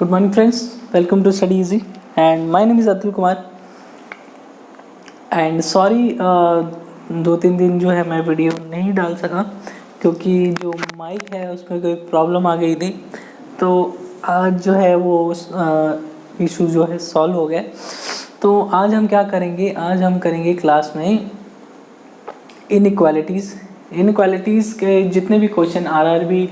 Good morning friends, welcome to Study Easy and my name is Atul Kumar and sorry 2-3 दिन जो है मैं video नहीं डाल सका क्योंकि जो माइक है उसमें कोई प्रॉब्लम आ गई थी। तो आज जो है वो इशू जो है सॉल्व हो गया। तो आज हम क्या करेंगे, आज हम करेंगे क्लास में इनइक्वालिटीज़ के जितने भी क्वेश्चन आरआरबी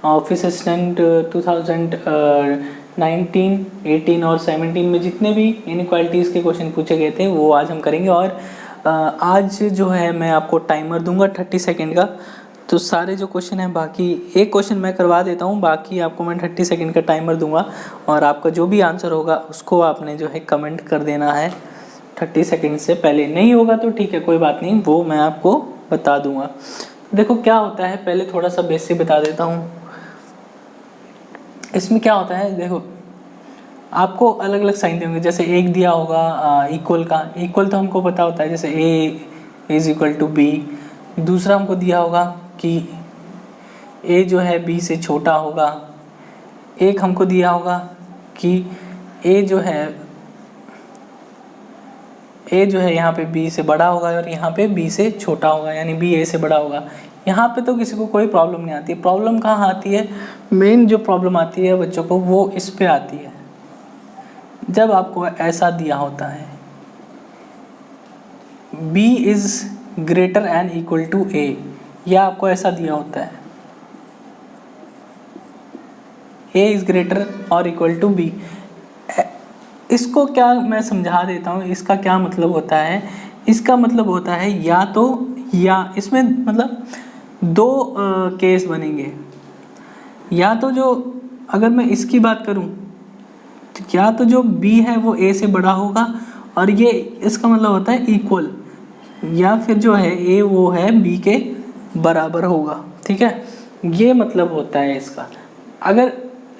ऑफिस असिस्टेंट 2019, 18 और 17 में जितने भी इनइक्वालिटीज़ के क्वेश्चन पूछे गए थे वो आज हम करेंगे। और आज जो है मैं आपको टाइमर दूंगा 30 सेकेंड का। तो सारे जो क्वेश्चन हैं, बाकी एक क्वेश्चन मैं करवा देता हूँ, बाकी आपको मैं 30 सेकेंड का टाइमर दूंगा और आपका जो भी आंसर होगा उसको आपने जो है कमेंट कर देना है 30 सेकेंड से पहले। नहीं होगा तो ठीक है, कोई बात नहीं, वो मैं आपको बता दूंगा। देखो क्या होता है, पहले थोड़ा सा बेसिक बता देता हूँ। इसमें क्या होता है, देखो आपको अलग अलग साइन देंगे। जैसे एक दिया होगा इक्वल का, इक्वल तो हमको पता होता है, जैसे ए इज इक्वल टू बी। दूसरा हमको दिया होगा कि ए जो है बी से छोटा होगा। एक हमको दिया होगा कि ए जो है यहाँ पे बी से बड़ा होगा और यहाँ पे बी से छोटा होगा, यानी बी ए से बड़ा होगा। यहाँ पे तो किसी को कोई प्रॉब्लम नहीं आती। प्रॉब्लम कहाँ आती है, मेन जो प्रॉब्लम आती है बच्चों को वो इस पे आती है जब आपको ऐसा दिया होता है b is greater and equal to a, या आपको ऐसा दिया होता है a इज ग्रेटर और इक्वल टू b। इसको क्या मैं समझा देता हूँ, इसका क्या मतलब होता है। इसका मतलब होता है या तो, या इसमें मतलब दो केस बनेंगे। या तो जो, अगर मैं इसकी बात करूं तो या तो जो b है वो a से बड़ा होगा और ये इसका मतलब होता है इक्वल, या फिर जो है a वो है b के बराबर होगा। ठीक है, ये मतलब होता है इसका। अगर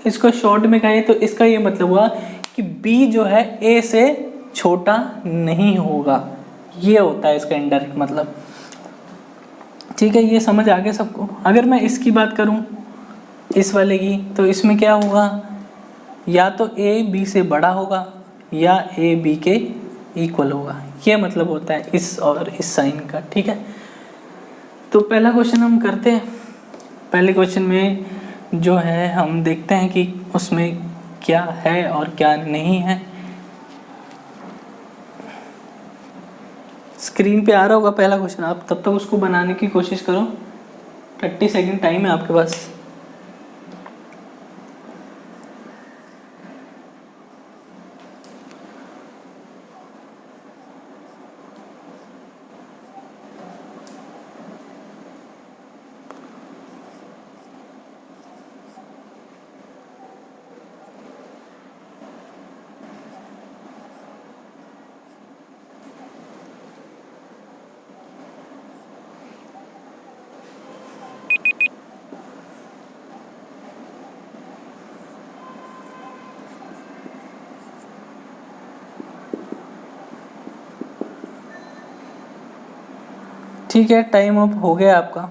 इसको शॉर्ट में कहें तो इसका ये मतलब हुआ कि b जो है a से छोटा नहीं होगा, ये होता है इसका इनडायरेक्ट मतलब। ठीक है, ये समझ आ गया सबको। अगर मैं इसकी बात करूं, इस वाले की, तो इसमें क्या होगा, या तो a b से बड़ा होगा या a b के इक्वल होगा। ये मतलब होता है इस और इस साइन का। ठीक है, तो पहला क्वेश्चन हम करते हैं। पहले क्वेश्चन में जो है हम देखते हैं कि उसमें क्या है और क्या नहीं है। स्क्रीन पे आ रहा होगा पहला क्वेश्चन, आप तब तक उसको बनाने की कोशिश करो। 30 सेकेंड टाइम है आपके पास। ठीक है, टाइम अप हो गया आपका।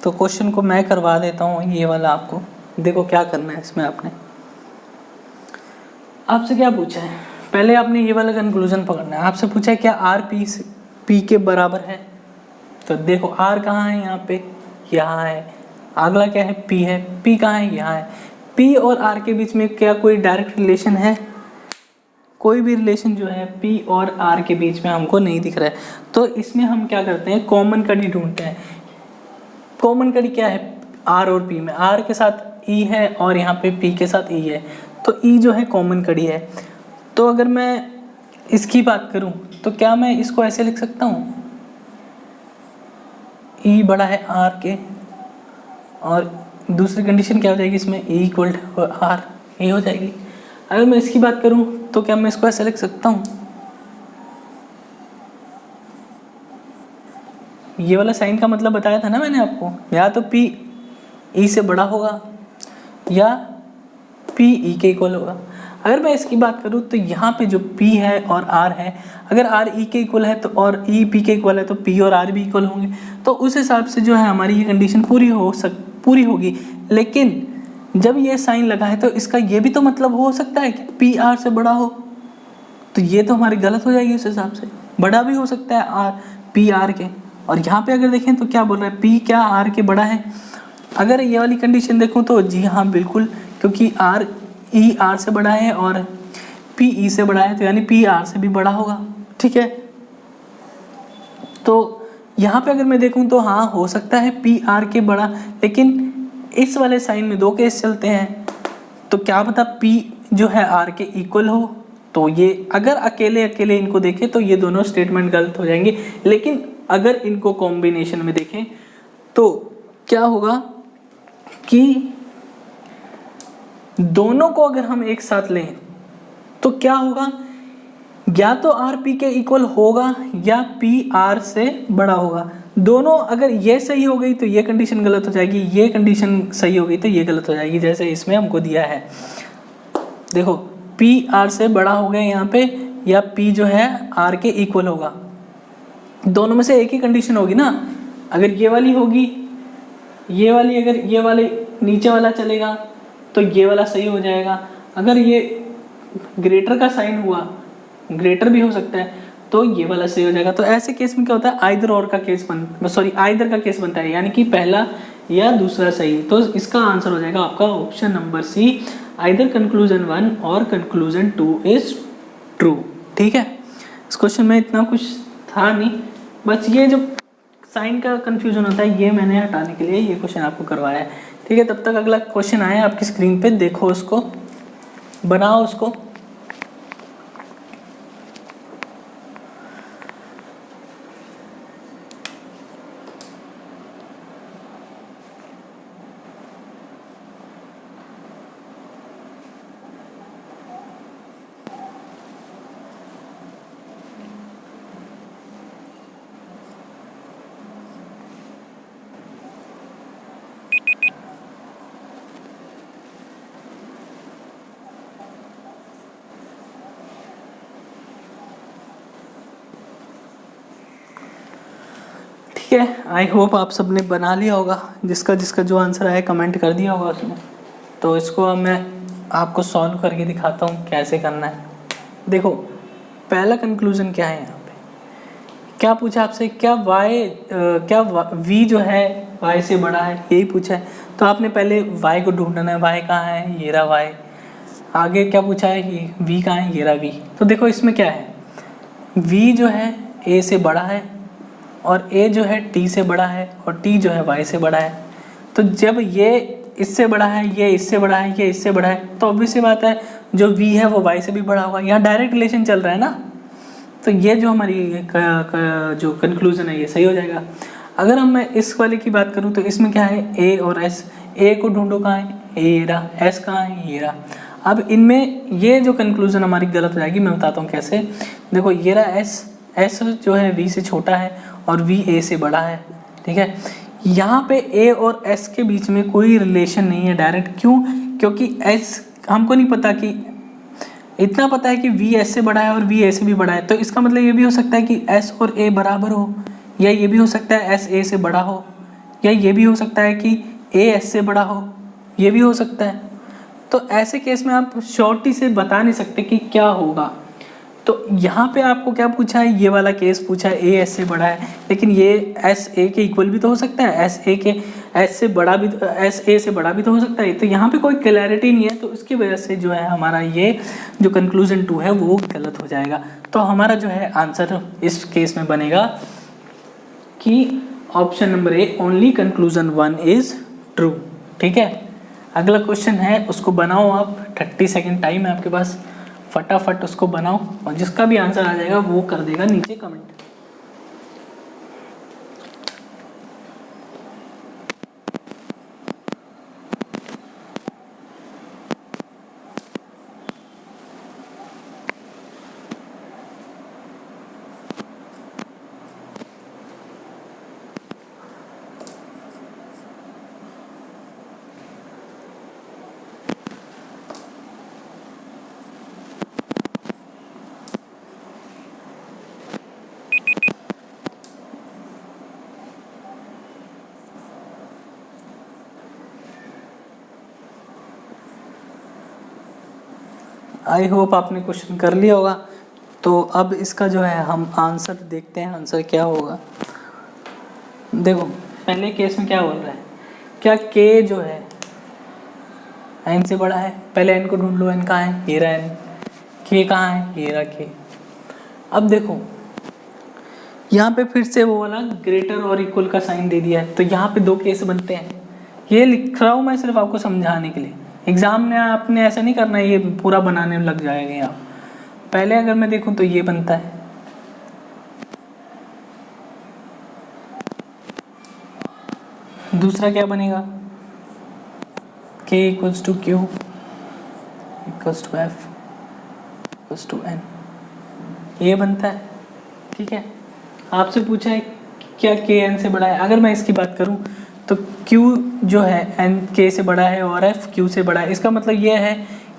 तो क्वेश्चन को मैं करवा देता हूँ, ये वाला आपको। देखो क्या करना है इसमें। आपसे क्या पूछा है, पहले आपने ये वाला कंक्लूजन पकड़ना है। आपसे पूछा है क्या आर पी के बराबर है। तो देखो आर कहाँ है, यहाँ पे, यहाँ है। अगला क्या है, पी है। पी कहाँ है, यहाँ है। पी और आर के बीच में क्या कोई डायरेक्ट रिलेशन है? कोई भी रिलेशन जो है P और R के बीच में हमको नहीं दिख रहा है। तो इसमें हम क्या करते हैं, कॉमन कड़ी ढूंढते हैं। कॉमन कड़ी क्या है R और P में? R के साथ E है और यहाँ पे P के साथ E है, तो E जो है कॉमन कड़ी है। तो अगर मैं इसकी बात करूँ तो क्या मैं इसको ऐसे लिख सकता हूँ, E बड़ा है R के, और दूसरी कंडीशन क्या हो जाएगी इसमें, E इक्वल टू R, ये हो जाएगी। अगर मैं इसकी बात करूं तो क्या मैं इसको ऐसे लिख सकता हूं, ये वाला साइन का मतलब बताया था ना मैंने आपको, या तो P E से बड़ा होगा या P E के इक्वल होगा। अगर मैं इसकी बात करूं तो यहाँ पे जो P है और R है, अगर R E के इक्वल है तो, और E P के इक्वल है तो P और R भी इक्वल होंगे। तो उस हिसाब से जो है हमारी ये कंडीशन पूरी होगी। लेकिन जब ये साइन लगा है तो इसका ये भी तो मतलब हो सकता है कि पी आर से बड़ा हो, तो ये तो हमारी गलत हो जाएगी उस हिसाब से। बड़ा भी हो सकता है आर पी आर के, और यहाँ पे अगर देखें तो क्या बोल रहा है, पी क्या आर के बड़ा है। अगर ये वाली कंडीशन देखूँ तो जी हाँ बिल्कुल, क्योंकि आर ई आर से बड़ा है और पी ई से बड़ा है, तो यानी पी आर से भी बड़ा होगा। ठीक है, तो यहाँ पे अगर मैं देखूँ तो हाँ हो सकता है पी आर के बड़ा, लेकिन इस वाले साइन में दो केस चलते हैं, तो क्या पता पी जो है आर के इक्वल हो। तो ये अगर अकेले अकेले इनको देखें तो ये दोनों स्टेटमेंट गलत हो जाएंगे, लेकिन अगर इनको कॉम्बिनेशन में देखें तो क्या होगा कि दोनों को अगर हम एक साथ लें तो क्या होगा, या तो आर पी के इक्वल होगा या पी आर से बड़ा होगा। दोनों अगर ये सही हो गई तो ये कंडीशन गलत हो जाएगी, ये कंडीशन सही हो गई तो ये गलत हो जाएगी, जैसे इसमें हमको दिया है। देखो पी आर से बड़ा हो गया यहाँ पे, या पी जो है आर के इक्वल होगा, दोनों में से एक ही कंडीशन होगी ना। अगर ये वाली होगी, ये वाली, अगर ये वाले नीचे वाला चलेगा तो ये वाला सही हो जाएगा। अगर ये ग्रेटर का साइन हुआ, ग्रेटर भी हो सकता है, तो ये वाला सही हो जाएगा। तो ऐसे केस में क्या होता है, आइदर और का केस आइदर का केस बनता है, यानी कि पहला या दूसरा सही। तो इसका आंसर हो जाएगा आपका option number C, either conclusion 1 और कंक्लूजन 2 इज ट्रू। ठीक है, इस क्वेश्चन में इतना कुछ था नहीं, बस ये जो साइन का कंफ्यूजन होता है ये मैंने हटाने के लिए ये क्वेश्चन आपको करवाया है। ठीक है, तब तक अगला क्वेश्चन आया आपकी स्क्रीन पे, देखो उसको, बनाओ उसको। ठीक है, आई होप आप सब ने बना लिया होगा, जिसका जिसका जो आंसर आया कमेंट कर दिया होगा उसमें। तो इसको अब मैं आपको सॉल्व करके दिखाता हूँ कैसे करना है। देखो पहला कंक्लूजन क्या है, यहाँ पे क्या पूछा आपसे, क्या क्या v जो है y से बड़ा है, यही पूछा है। तो आपने पहले y को ढूंढना है, y कहाँ है, ये रहा y। आगे क्या पूछा है कि v कहाँ है, ये रहा v। तो देखो इसमें क्या है, v जो है a से बड़ा है और a जो है t से बड़ा है और t जो है y से बड़ा है। तो जब ये इससे बड़ा है, ये इससे बड़ा है, ये इससे बड़ा है, तो ऑब्वियस सी बात है जो v है वो y से भी बड़ा होगा। यहाँ डायरेक्ट रिलेशन चल रहा है ना, तो ये जो हमारी जो कंक्लूजन है ये सही हो जाएगा। अगर हम मैं इस वाले की बात करूँ तो इसमें क्या है, a और s। a को ढूंढो कहाँ है, ये रहा, s कहाँ है, ये रहा। अब इनमें ये जो कंक्लूजन हमारी गलत हो जाएगी, मैं बताता हूँ कैसे। देखो ये रहा s जो है v से छोटा है और v a से बड़ा है। ठीक है, यहाँ पे a और s के बीच में कोई रिलेशन नहीं है डायरेक्ट। क्यों? क्योंकि s हमको नहीं पता, कि इतना पता है कि v s से बड़ा है और v a से भी बड़ा है। तो इसका मतलब ये भी हो सकता है कि s और a बराबर हो, या ये भी हो सकता है s a से बड़ा हो, या ये भी हो सकता है कि a s से बड़ा हो, ये भी हो सकता है। तो ऐसे केस में आप शॉर्टी से बता नहीं सकते कि क्या होगा। तो यहाँ पे आपको क्या पूछा है, ये वाला केस पूछा है a s से बड़ा है, लेकिन ये s a के इक्वल भी तो हो सकता है, s a के s से बड़ा भी, s a से बड़ा भी तो हो सकता है। तो यहाँ पे कोई क्लैरिटी नहीं है, तो इसकी वजह से जो है हमारा ये जो कंक्लूजन 2 है वो गलत हो जाएगा। तो हमारा जो है आंसर इस केस में बनेगा कि option number A, only conclusion 1 is true. ठीक है, अगला क्वेश्चन है, उसको बनाओ आप, 30 सेकेंड टाइम है आपके पास, फटाफट उसको बनाओ और जिसका भी आंसर आ जाएगा वो कर देगा नीचे कमेंट। आई होप आपने क्वेश्चन कर लिया होगा। तो अब इसका जो है हम आंसर देखते हैं, आंसर क्या होगा। देखो पहले केस में क्या बोल रहा है, क्या k जो है n से बड़ा है। पहले n को ढूंढ लो, n कहाँ है, ये रहा n। k कहाँ है, ये रहा k। अब देखो यहाँ पे फिर से वो वाला ग्रेटर और इक्वल का साइन दे दिया है, तो यहाँ पे दो केस बनते हैं। ये लिख रहा हूँ मैं सिर्फ आपको समझाने के लिए, एग्जाम में आपने ऐसा नहीं करना है ये पूरा बनाने में लग जाएगा यहाँ। पहले अगर मैं देखूँ तो ये बनता है, दूसरा क्या बनेगा, k equals to Q equals to F equals to N, ये बनता है। ठीक है, आपसे पूछा है क्या k n से बड़ा है। अगर मैं इसकी बात करूं तो q जो है n k से बड़ा है और f q से बड़ा है। इसका मतलब ये है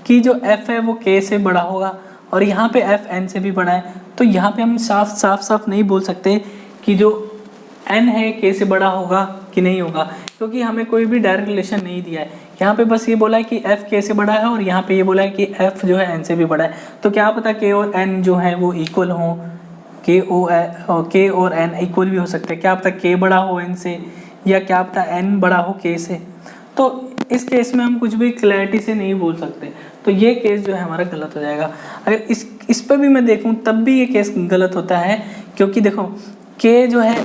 कि जो f है वो k से बड़ा होगा और यहाँ पे f n से भी बड़ा है। तो यहाँ पे हम साफ नहीं बोल सकते कि जो n है k से बड़ा होगा कि नहीं होगा, क्योंकि हमें कोई भी डायरेक्ट रिलेशन नहीं दिया है। यहाँ पे बस ये बोला है कि f k से बड़ा है और यहाँ पे ये बोला है कि f जो है n से भी बड़ा है। तो क्या पता k और n जो है वो इक्वल हों, k और n इक्वल भी हो सकते हैं। क्या पता k बड़ा हो n से, या क्या पता n बड़ा हो k से। तो इस केस में हम कुछ भी क्लैरिटी से नहीं बोल सकते, तो ये केस जो है हमारा गलत हो जाएगा। अगर इस पर भी मैं देखूं तब भी ये केस गलत होता है, क्योंकि देखो k जो है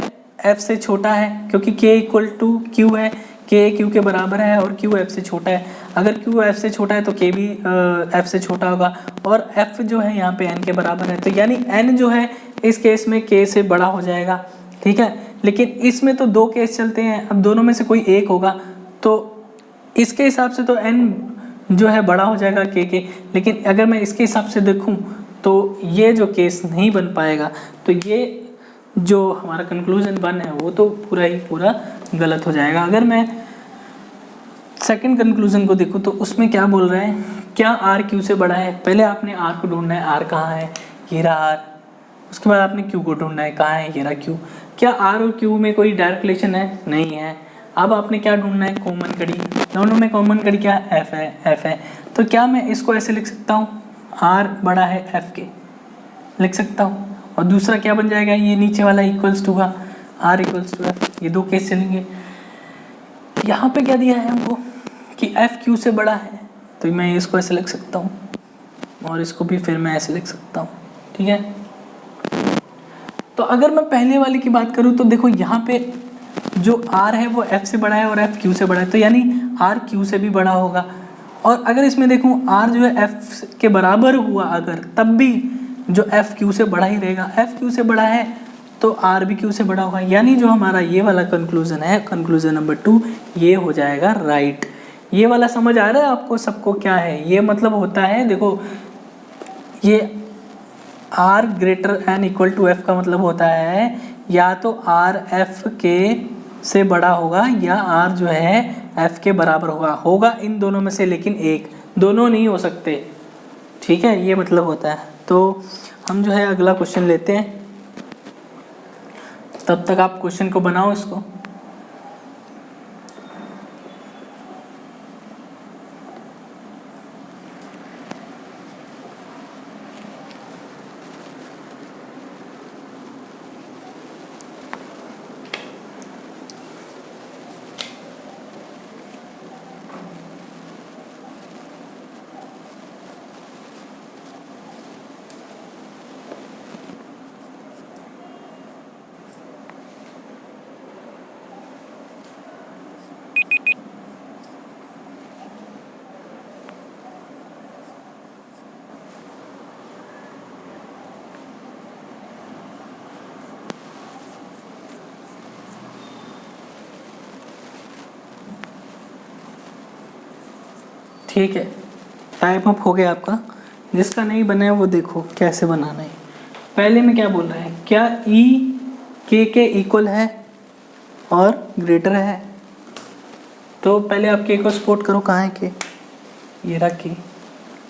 f से छोटा है, क्योंकि k इक्वल टू q है, k q के बराबर है और q f से छोटा है। अगर q f से छोटा है तो k भी f से छोटा होगा, और f जो है यहाँ पे n के बराबर है, तो यानी n जो है इस केस में k से बड़ा हो जाएगा। ठीक है, लेकिन इसमें तो दो केस चलते हैं, अब दोनों में से कोई एक होगा, तो इसके हिसाब से तो n जो है बड़ा हो जाएगा k के। लेकिन अगर मैं इसके हिसाब से देखूं तो ये जो केस नहीं बन पाएगा, तो ये जो हमारा कंक्लूजन बन है वो तो पूरा ही पूरा गलत हो जाएगा। अगर मैं सेकंड कंक्लूजन को देखूं तो उसमें क्या बोल रहा है, क्या r q से बड़ा है। पहले आपने r को ढूंढना है, r कहाँ है, ये रहा r। उसके बाद आपने q को ढूंढना है, कहाँ है, ये रहा q। क्या r और q में कोई डायरेक्ट रिलेशन है, नहीं है। अब आपने क्या ढूंढना है, कॉमन कड़ी। दोनों में कॉमन कड़ी क्या है, f है। तो क्या मैं इसको ऐसे लिख सकता हूँ, r बड़ा है f के, लिख सकता हूँ। और दूसरा क्या बन जाएगा, ये नीचे वाला इक्वल्स टू का r इक्वल्स टू f। ये दो केस चलेंगे। यहाँ पे क्या दिया है हमको कि f q से बड़ा है, तो मैं इसको ऐसे लिख सकता हूँ और इसको भी फिर मैं ऐसे लिख सकता हूँ। ठीक है, तो अगर मैं पहले वाले की बात करूँ तो देखो यहाँ पे जो r है वो f से बड़ा है और f q से बड़ा है, तो यानी r q से भी बड़ा होगा। और अगर इसमें देखूँ r जो है f के बराबर हुआ अगर, तब भी जो f q से बड़ा ही रहेगा। f q से बड़ा है तो r भी q से बड़ा होगा, यानी जो हमारा ये वाला कंक्लूजन है, कंक्लूजन नंबर 2, ये हो जाएगा राइट। ये वाला समझ आ रहा है आपको सबको क्या है, ये मतलब होता है देखो, ये r greater and equal to f का मतलब होता है या तो r f के से बड़ा होगा या r जो है f के बराबर होगा इन दोनों में से, लेकिन एक, दोनों नहीं हो सकते। ठीक है, ये मतलब होता है। तो हम जो है अगला क्वेश्चन लेते हैं, तब तक आप क्वेश्चन को बनाओ इसको। ठीक है, टाइम अप हो गया आपका। जिसका नहीं बना है वो देखो कैसे बनाना है। पहले में क्या बोल रहा है, क्या ई के इक्वल है और ग्रेटर है। तो पहले आप के को सपोर्ट करो, कहाँ है के, ये रहा के।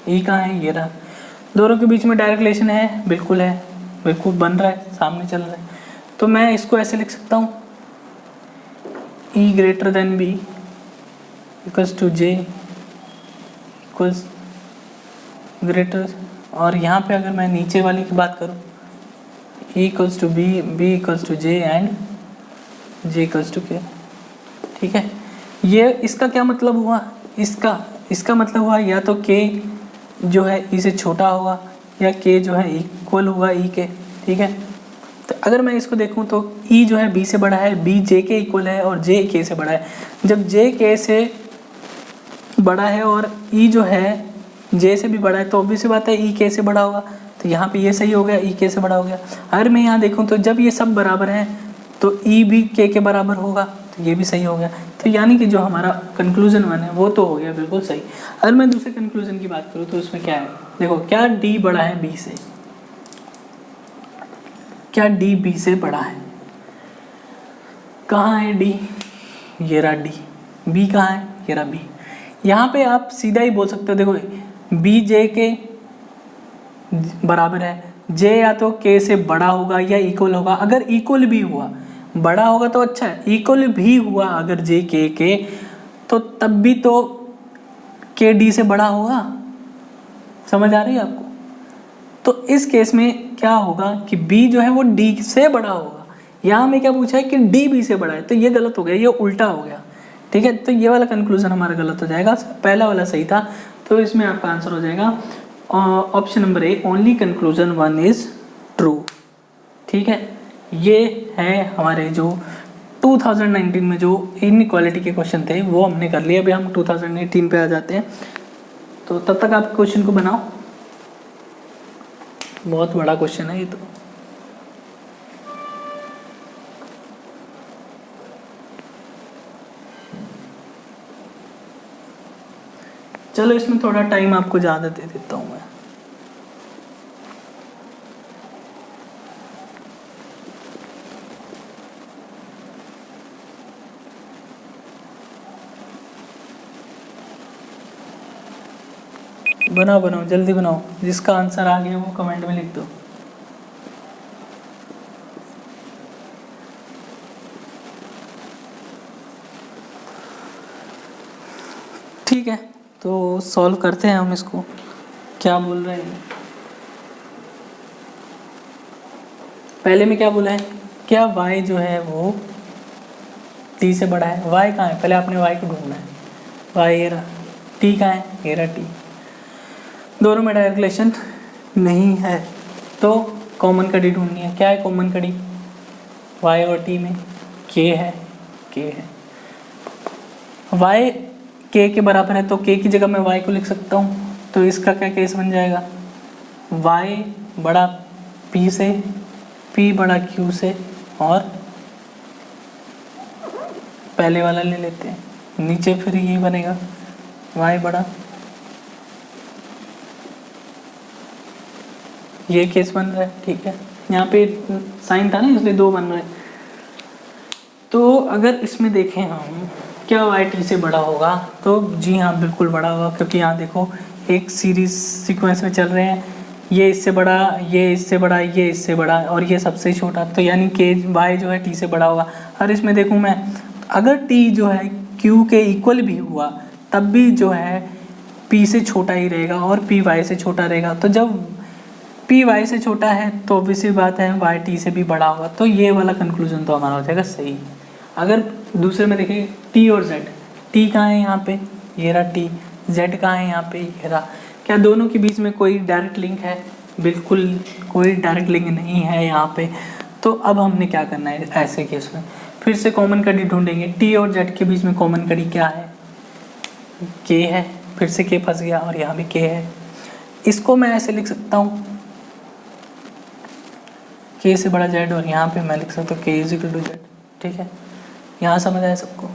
ई कहाँ है, ये रहा। दोनों के बीच में डायरेक्ट रिलेशन है, बिल्कुल है, बिल्कुल बन रहा है, सामने चल रहा है। तो मैं इसको ऐसे लिख सकता हूँ, E greater than B equals to J equals greater, और यहाँ पे अगर मैं नीचे वाली की बात करूँ, E equals to B, B equals to J and J equals to K. ठीक है, ये इसका क्या मतलब हुआ, इसका मतलब हुआ या तो के जो है ई से छोटा होगा या के जो है इक्वल होगा ई के। ठीक है, तो अगर मैं इसको देखूं तो ई जो है बी से बड़ा है, बी जे के इक्वल है और जे के से बड़ा है। जब जे के से बड़ा है और ई जो है जे से भी बड़ा है तो ऑब्वियस सी बात है ई के से बड़ा होगा। तो यहाँ पे ये सही हो गया, ई के से बड़ा हो गया। अगर मैं यहाँ देखूँ तो जब ये सब बराबर हैं तो ई भी के बराबर होगा, तो ये भी सही हो गया। तो यानी कि जो हमारा कंक्लूजन 1 है वो तो हो गया बिल्कुल सही। अगर मैं दूसरे कंक्लूजन की बात करूँ तो उसमें क्या है, देखो क्या डी बड़ा है बी से, क्या डी बी से बड़ा है? कहाँ है डी, ये रहा डी। बी कहाँ है, ये रहा बी। यहाँ पे आप सीधा ही बोल सकते हो, देखो बी जे के बराबर है, जे या तो के से बड़ा होगा या इक्वल होगा। अगर इक्वल भी हुआ, बड़ा होगा तो अच्छा है, इक्वल भी हुआ अगर जे के तो तब भी तो के डी से बड़ा होगा। समझ आ रही है आपको? तो इस केस में क्या होगा कि b जो है वो d से बड़ा होगा। यहाँ हमें क्या पूछा है कि d b से बड़ा है, तो ये गलत हो गया, ये उल्टा हो गया। ठीक है, तो ये वाला कंक्लूजन हमारा गलत हो जाएगा, पहला वाला सही था। तो इसमें आपका आंसर हो जाएगा option number A, only conclusion 1 is true. ठीक है, ये है हमारे जो 2019 में जो इनइक्वालिटी के क्वेश्चन थे वो हमने कर लिए। अभी हम 2018 पे आ जाते हैं, तो तब तक आप क्वेश्चन को बनाओ। बहुत बड़ा क्वेश्चन है ये तो। चलो इसमें थोड़ा टाइम आपको ज़्यादा दे देता हूँ मैं। बनाओ जल्दी बनाओ, जिसका आंसर आ गया वो कमेंट में लिख दो। ठीक है, तो सॉल्व करते हैं हम इसको। क्या बोल रहे हैं, पहले में क्या बोला है, क्या y जो है वो t से बड़ा है। y कहाँ है, पहले आपने y को ढूंढना है। y ये रहा, t कहाँ है, ये रहा t। दोनों में डायरेक्ट रिलेशन नहीं है तो कॉमन कड़ी ढूंढनी है। क्या है कॉमन कड़ी, y और t में k है, y k के बराबर है तो k की जगह मैं y को लिख सकता हूँ। तो इसका क्या केस बन जाएगा, y बड़ा p से, p बड़ा q से, और पहले वाला ले लेते हैं, नीचे फिर ये बनेगा y बड़ा, ये केस बन रहा है। ठीक है, यहाँ पे साइन था ना इसलिए दो बन रहे हैं। तो अगर इसमें देखें हम क्या y t से बड़ा होगा, तो जी हाँ बिल्कुल बड़ा होगा, क्योंकि यहाँ देखो एक सीरीज सीक्वेंस में चल रहे हैं, ये इससे बड़ा, ये इससे बड़ा, ये इससे बड़ा, और ये सबसे छोटा। तो यानी कि y जो है t से बड़ा होगा। और इसमें देखूँ मैं, अगर t जो है q के इक्वल भी हुआ तब भी जो है p से छोटा ही रहेगा और p y से छोटा रहेगा। तो जब p y से छोटा है तो ऑब्वियसली बात है y t से भी बड़ा होगा। तो ये वाला कंक्लूजन तो हमारा हो जाएगा सही। अगर दूसरे में देखें t और z, t कहाँ है यहाँ पे, ये रहा t, z कहाँ है यहाँ पे, ये रहा। क्या दोनों के बीच में कोई डायरेक्ट लिंक है, बिल्कुल कोई डायरेक्ट लिंक नहीं है यहाँ पे। तो अब हमने क्या करना है ऐसे केस में, फिर से कॉमन कड़ी ढूंढेंगे। t और z के बीच में कॉमन कड़ी क्या है, k है, फिर से k फंस गया और यहाँ भी k है। इसको मैं ऐसे लिख सकता हूँ k से बड़ा z, और यहाँ पे मैं लिख सकता हूँ k is equal to z। ठीक है, यहाँ समझ आया सबको।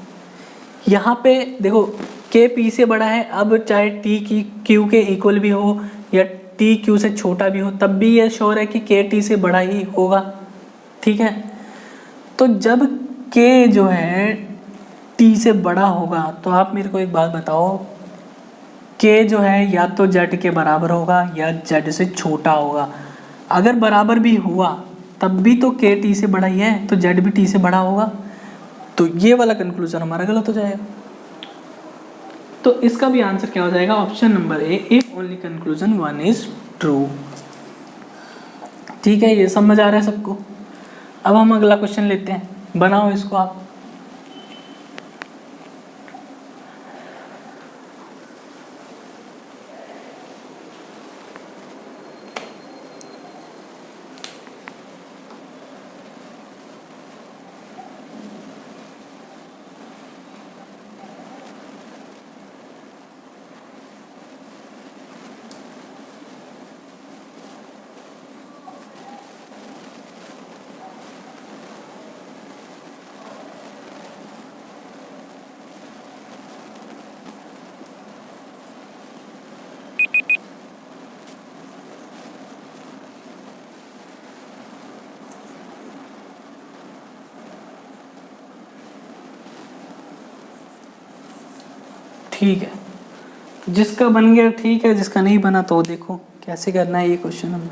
यहाँ पे देखो k p से बड़ा है, अब चाहे t की q के इक्वल भी हो या t q से छोटा भी हो, तब भी ये श्योर है कि k t से बड़ा ही होगा। ठीक है, तो जब k जो है t से बड़ा होगा तो आप मेरे को एक बात बताओ, k जो है या तो z के बराबर होगा या z से छोटा होगा। अगर बराबर भी हुआ तब भी तो k t से बड़ा ही है, तो z भी t से बड़ा होगा। तो ये वाला कंक्लूजन हमारा गलत हो जाएगा। तो इसका भी आंसर क्या हो जाएगा, option number A, if only conclusion 1 is true. ठीक है, ये समझ आ रहा है सबको। अब हम अगला क्वेश्चन लेते हैं, बनाओ इसको आप। ठीक है, जिसका बन गया ठीक है, जिसका नहीं बना तो देखो कैसे करना है ये क्वेश्चन। हम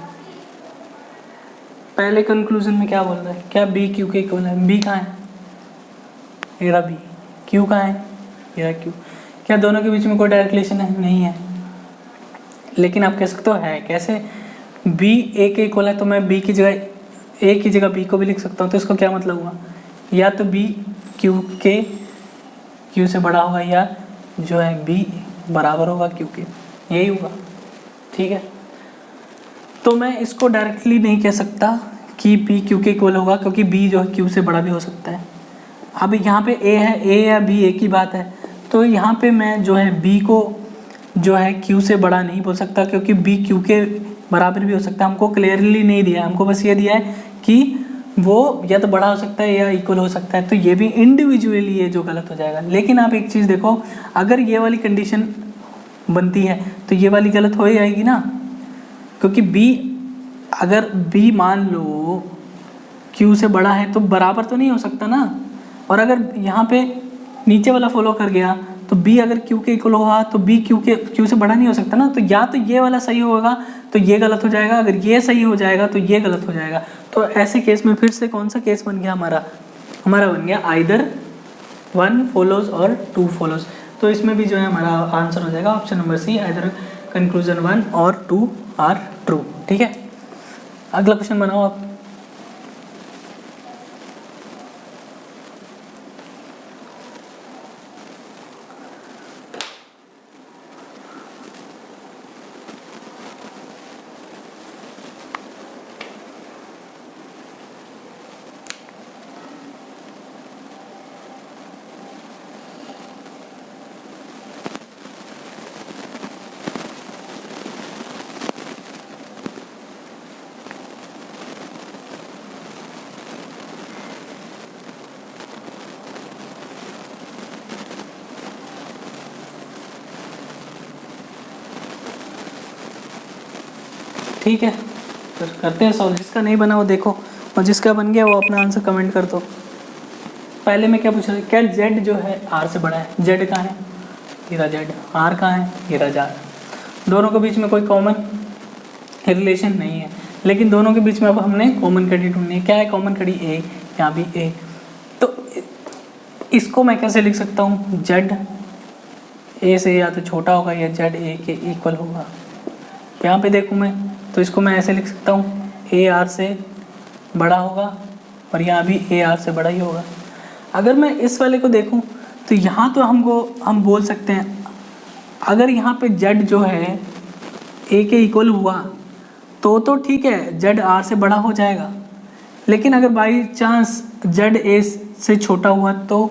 पहले कंक्लूजन में क्या बोल रहा है, क्या बी क्यू के इक्वल है? बी कहाँ है? मेरा बी। क्यू कहाँ है? मेरा क्यू। क्या दोनों के बीच में कोई डायरेक्ट रिलेशन है? नहीं है। लेकिन आप कह सकते हो है। कैसे? बी ए के इक्वल है तो मैं बी की जगह ए की जगह बी को भी लिख सकता हूँ। तो इसका क्या मतलब हुआ, या तो बी क्यू से बड़ा होगा, या जो है बी बराबर होगा क्यू के, यही होगा। ठीक है, तो मैं इसको डायरेक्टली नहीं कह सकता कि पी क्यू के इक्वल होगा, क्योंकि बी जो है क्यू से बड़ा भी हो सकता है। अब यहाँ पे ए है, ए या बी एक ही बात है। तो यहाँ पे मैं जो है बी को जो है क्यू से बड़ा नहीं बोल सकता, क्योंकि बी क्यू के बराबर भी हो सकता है। हमको क्लियरली नहीं दिया है, हमको बस ये दिया है कि वो या तो बड़ा हो सकता है या इक्वल हो सकता है। तो ये भी इंडिविजुअली ये जो गलत हो जाएगा। लेकिन आप एक चीज़ देखो, अगर ये वाली कंडीशन बनती है तो ये वाली गलत हो ही जाएगी ना, क्योंकि बी, अगर बी मान लो क्यू से बड़ा है तो बराबर तो नहीं हो सकता ना। और अगर यहाँ पे नीचे वाला फॉलो कर गया तो बी अगर क्यू के इक्वल होगा तो बी क्यू से बड़ा नहीं हो सकता ना। तो या तो ये वाला सही होगा तो ये गलत हो जाएगा, अगर ये सही हो जाएगा तो ये गलत हो जाएगा। तो ऐसे केस में फिर से कौन सा केस बन गया हमारा बन गया आइदर 1 फॉलोज और 2 फॉलोज। तो इसमें भी जो है हमारा आंसर हो जाएगा option number C, either conclusion 1 और 2 आर ट्रू। ठीक है, अगला क्वेश्चन बनाओ आप। ठीक है, फिर करते हैं सॉल्व। जिसका नहीं बना वो देखो, और जिसका बन गया वो अपना आंसर कमेंट कर दो। पहले मैं क्या पूछ रहा था, क्या जेड जो है आर से बड़ा है? जेड कहाँ है? ये रहा जेड। आर कहाँ है? ये रहा जार। दोनों के बीच में कोई कॉमन रिलेशन नहीं है, लेकिन दोनों के बीच में अब हमने कॉमन कड़ी ढूंढनी है। क्या है कॉमन कड़ी? ए, यहाँ भी ए। तो इसको मैं कैसे लिख सकता हूँ? जेड ए से या तो छोटा होगा या जेड ए के इक्वल होगा। यहाँ पे देखूँ मैं तो इसको मैं ऐसे लिख सकता हूँ, ए आर से बड़ा होगा और यहाँ भी ए आर से बड़ा ही होगा। अगर मैं इस वाले को देखूँ तो यहाँ तो हम बोल सकते हैं, अगर यहाँ पे जेड जो है ए के इक्वल हुआ तो ठीक है, जेड आर से बड़ा हो जाएगा। लेकिन अगर बाई चांस जेड ए से छोटा हुआ तो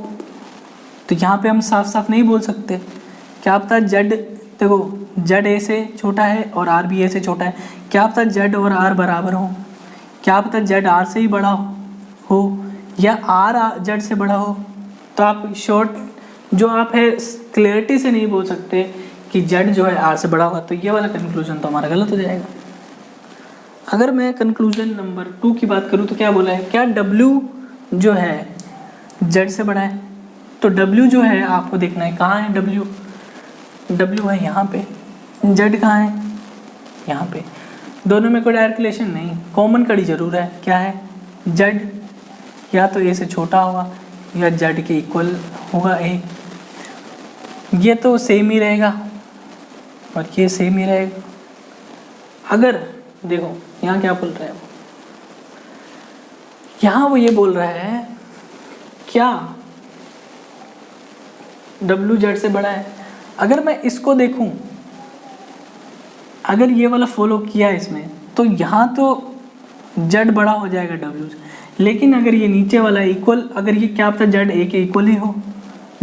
यहाँ पे हम साफ साफ नहीं बोल सकते। क्या पता जेड, देखो जेड ए से छोटा है और आर भी ए से छोटा है, क्या पता जेड और आर बराबर हो, क्या पता जेड आर से ही बड़ा हो या आर जेड से बड़ा हो। तो आप शॉर्ट जो आप है क्लियरिटी से नहीं बोल सकते कि जेड जो है आर से बड़ा होगा। तो ये वाला कंक्लूजन तो हमारा गलत हो जाएगा। अगर मैं कंक्लूजन नंबर 2 की बात करूँ तो क्या बोला है, क्या डब्ल्यू जो है जेड से बड़ा है? तो डब्ल्यू जो है आपको देखना है कहाँ है डब्ल्यू। डब्ल्यू है यहाँ पे, जेड कहाँ है? यहाँ पे। दोनों में कोई डायरेक्ट रिलेशन नहीं, कॉमन कड़ी जरूर है। क्या है? जेड या तो ए से छोटा होगा या जेड के इक्वल होगा ए। ये तो सेम ही रहेगा और ये सेम ही रहेगा। अगर देखो यहाँ क्या बोल रहा है, यहाँ वो ये बोल रहा है क्या W Z से बड़ा है। अगर मैं इसको देखूं, अगर ये वाला फॉलो किया इसमें, तो यहाँ तो Z बड़ा हो जाएगा W से। लेकिन अगर ये नीचे वाला इक्वल, अगर ये क्या पता Z A के इक्वल ही हो,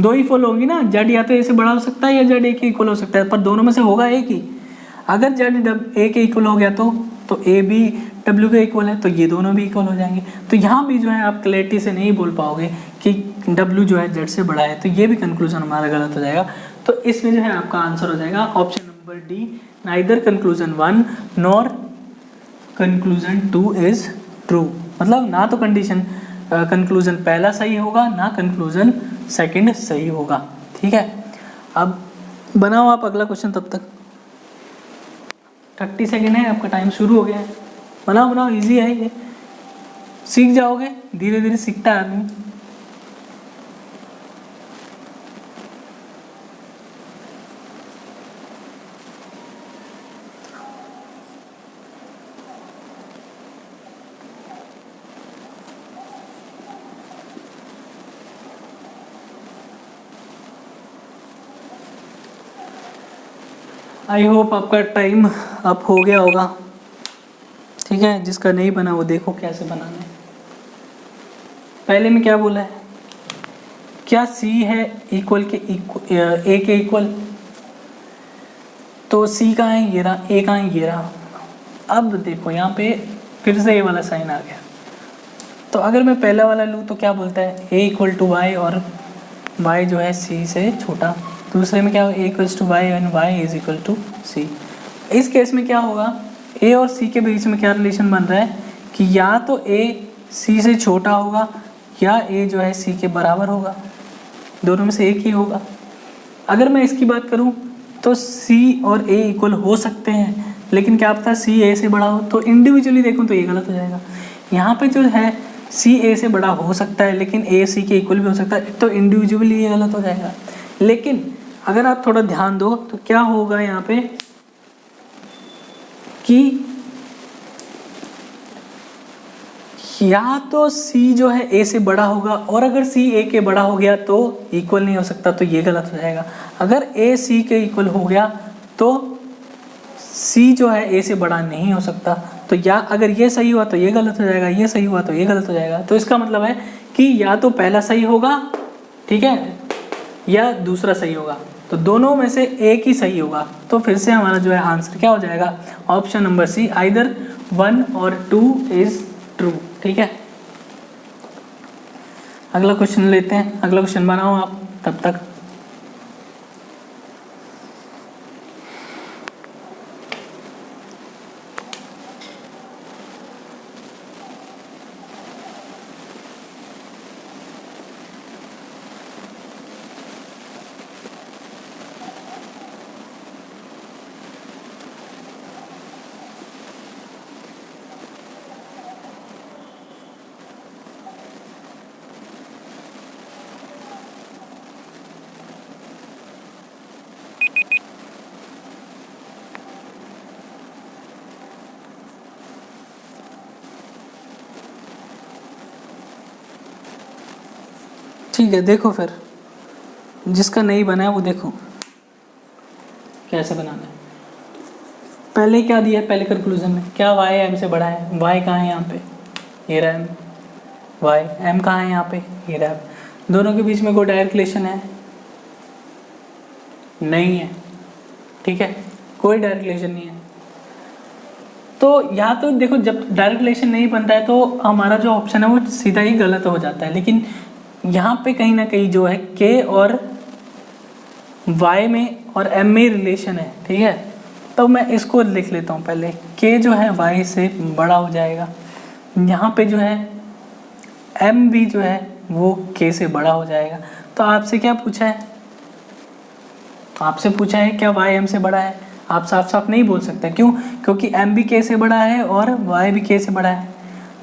दो ही फॉलो होंगी ना, Z या तो A से बड़ा हो सकता है या Z A के इक्वल हो सकता है, पर दोनों में से होगा एक ही। अगर Z A के इक्वल हो गया तो A भी W के इक्वल है, तो ये दोनों भी इक्वल हो जाएंगे। तो यहाँ भी जो है आप क्लैरिटी से नहीं बोल पाओगे कि W जो है Z से बड़ा है, तो ये भी कंक्लूजन हमारा गलत हो जाएगा। तो इसमें जो है आपका आंसर हो जाएगा option number D, neither conclusion 1 nor conclusion 2 is true. मतलब ना तो कंक्लूजन पहला सही होगा, ना कंक्लूजन सेकंड सही होगा। ठीक है, अब बनाओ आप अगला क्वेश्चन। तब तक 30 सेकेंड है, आपका टाइम शुरू हो गया है। बनाओ बनाओ, इजी है ये, सीख जाओगे, धीरे धीरे सीखता है आदमी। आई होप आपका टाइम अप हो गया होगा। ठीक है, जिसका नहीं बना वो देखो कैसे बनाना है। पहले में क्या बोला है, क्या C है इक्वल के A के इक्वल, तो C कहाँ है, ये रहा, A कहाँ है, ये रहा। अब देखो यहाँ पे फिर से ये वाला साइन आ गया, तो अगर मैं पहला वाला लूँ तो क्या बोलता है A इक्वल टू वाई और y जो है C से छोटा। दूसरे में क्या होगा, A equals to Y and y is equal to C। इस केस में क्या होगा, A और C के बीच में क्या रिलेशन बन रहा है कि या तो A C से छोटा होगा या A जो है C के बराबर होगा, दोनों में से एक ही होगा। अगर मैं इसकी बात करूं तो C और A इक्वल हो सकते हैं, लेकिन क्या पता C A से बड़ा हो। तो इंडिविजुअली देखूं तो ये गलत हो जाएगा। यहाँ पे जो है C A से बड़ा हो सकता है, लेकिन A C के इक्वल भी हो सकता है, तो इंडिविजुअली ये गलत हो जाएगा। लेकिन अगर आप थोड़ा ध्यान दो तो क्या होगा यहाँ पे कि या तो C जो है A से बड़ा होगा, और अगर C A के बड़ा हो गया तो इक्वल नहीं हो सकता, तो ये गलत हो जाएगा। अगर A C के इक्वल हो गया तो C जो है A से बड़ा नहीं हो सकता, तो या अगर ये सही हुआ तो ये गलत हो जाएगा, ये सही हुआ तो ये गलत हो जाएगा। तो इसका मतलब है कि या तो पहला सही होगा, ठीक है, या दूसरा सही होगा, तो दोनों में से एक ही सही होगा। तो फिर से हमारा जो है आंसर क्या हो जाएगा, ऑप्शन नंबर सी, आइदर 1 और 2 इज ट्रू। ठीक है, अगला क्वेश्चन लेते हैं। अगला क्वेश्चन बनाओ आप तब तक। ठीक है, देखो फिर जिसका नहीं बना है वो देखो कैसे बनाना है। पहले क्या दिया है, पहले कंक्लूजन में क्या y m से बड़ा है, y कहाँ है यहाँ पे, ये रहा m, y m कहाँ है यहाँ पे, ये रहा m। दोनों के बीच में कोई डायरेक्ट रिलेशन है, नहीं है। ठीक है, कोई डायरेक्ट रिलेशन नहीं है। तो या तो देखो जब डायरेक्ट रिलेशन नहीं बनता है तो हमारा जो ऑप्शन है वो सीधा ही गलत हो जाता है। लेकिन यहाँ पे कहीं ना कहीं जो है k और y में और m में रिलेशन है। ठीक है, तो मैं इसको लिख लेता हूँ पहले, k जो है y से बड़ा हो जाएगा। यहाँ पे जो है m भी जो है वो k से बड़ा हो जाएगा। तो आपसे क्या पूछा है, आपसे पूछा है क्या y m से बड़ा है। आप साफ साफ नहीं बोल सकते, क्यों, क्योंकि m भी k से बड़ा है और y भी k से बड़ा है।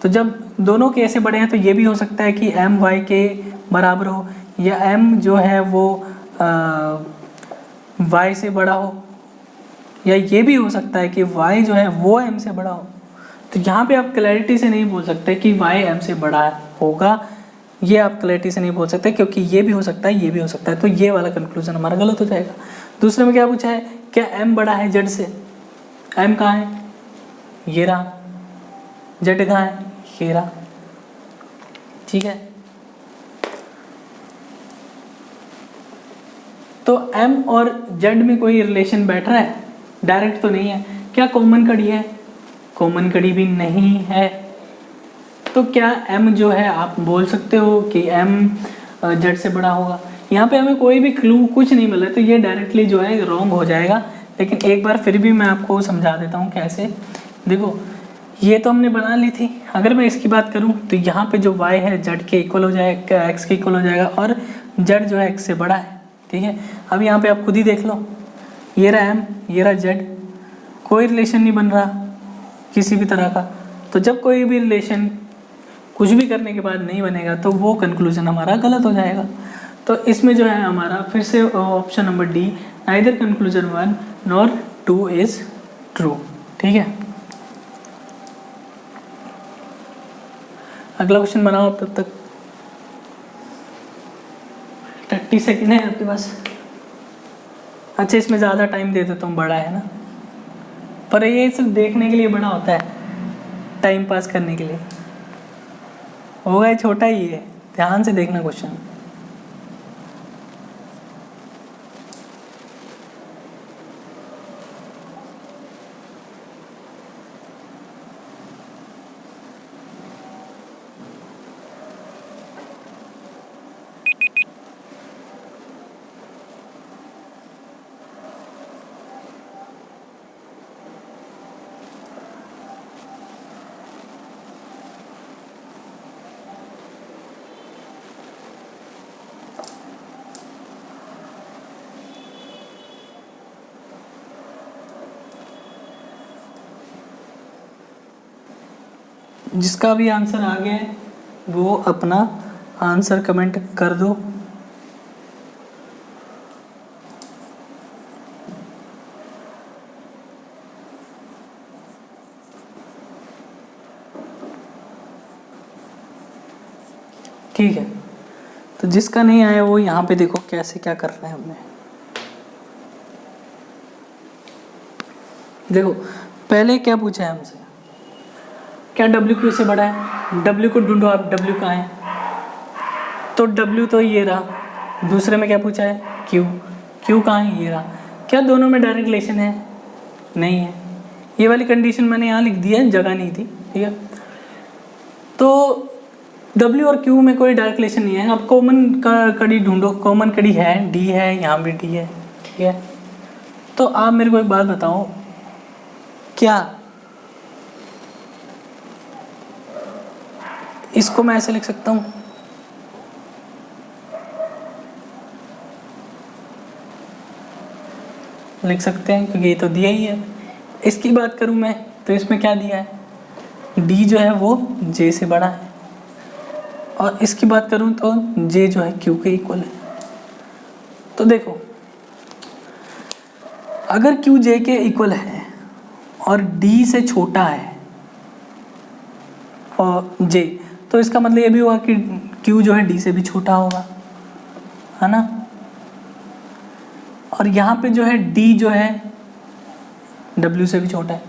तो जब दोनों k से बड़े हैं तो ये भी हो सकता है कि m y के बराबर हो, या m जो है वो y से बड़ा हो, या ये भी हो सकता है कि y जो है वो m से बड़ा हो। तो यहाँ पे आप क्लैरिटी से नहीं बोल सकते कि y m से बड़ा होगा, ये आप क्लैरिटी से नहीं बोल सकते, क्योंकि ये भी हो सकता है, ये भी हो सकता है, तो ये वाला कंक्लूजन हमारा गलत हो जाएगा। दूसरे में क्या पूछा है, क्या m बड़ा है z से? m कहाँ है? ये रहा। z कहाँ है? ये रहा। ठीक है, तो m और z में कोई रिलेशन बैठ रहा है? डायरेक्ट तो नहीं है। क्या कॉमन कड़ी है? कॉमन कड़ी भी नहीं है। तो क्या m जो है आप बोल सकते हो कि m z से बड़ा होगा? यहाँ पे हमें कोई भी क्लू कुछ नहीं मिला, तो ये डायरेक्टली जो है रॉन्ग हो जाएगा। लेकिन एक बार फिर भी मैं आपको समझा देता हूँ कैसे। देखो, ये तो हमने बना ली थी। अगर मैं इसकी बात करूँ तो यहाँ पे जो y है z के इक्वल हो जाएगा, x के इक्वल हो जाएगा, और z जो है x से बड़ा है। ठीक है, अब यहाँ पे आप खुद ही देख लो, ये रहा m, ये रहा z, कोई रिलेशन नहीं बन रहा किसी भी तरह का। तो जब कोई भी रिलेशन कुछ भी करने के बाद नहीं बनेगा तो वो कंक्लूजन हमारा गलत हो जाएगा। तो इसमें जो है हमारा फिर से option number D, neither conclusion 1 nor 2 is true. ठीक है, अगला क्वेश्चन बनाओ तब तक। 30 सेकेंड है आपके पास। अच्छा, इसमें ज़्यादा टाइम दे देता हूँ, बड़ा है ना, पर ये सिर्फ देखने के लिए बड़ा होता है, टाइम पास करने के लिए होगा, ये छोटा ही है। ध्यान से देखना क्वेश्चन। जिसका भी आंसर आ गया है वो अपना आंसर कमेंट कर दो। ठीक है, तो जिसका नहीं आया वो यहाँ पे देखो कैसे क्या कर रहे हैं हमने। देखो, पहले क्या पूछा है हमसे, क्या W Q से बड़ा है? W को ढूंढो आप, W कहाँ है? तो W तो ये रहा। दूसरे में क्या पूछा है? Q, Q कहाँ है? ये रहा। क्या दोनों में डायरेक्ट रिलेशन है? नहीं है। ये वाली कंडीशन मैंने यहाँ लिख दी है, जगह नहीं थी। ठीक है, तो W और Q में कोई डायरेक्ट रिलेशन नहीं है। अब कॉमन कड़ी ढूंढो। कॉमन कड़ी है, D है, यहाँ भी D है। ठीक है, तो आप मेरे को एक बात बताओ, क्या इसको मैं ऐसे लिख सकता हूँ? लिख सकते हैं, क्योंकि ये तो दिया ही है। इसकी बात करूँ मैं तो इसमें क्या दिया है? D जो है वो J से बड़ा है, और इसकी बात करूँ तो J जो है Q के इक्वल है। तो देखो, अगर Q J के इक्वल है और D से छोटा है और J, तो इसका मतलब ये भी हुआ कि Q जो है D से भी छोटा होगा, है ना। और यहाँ पे जो है D जो है W से भी छोटा है।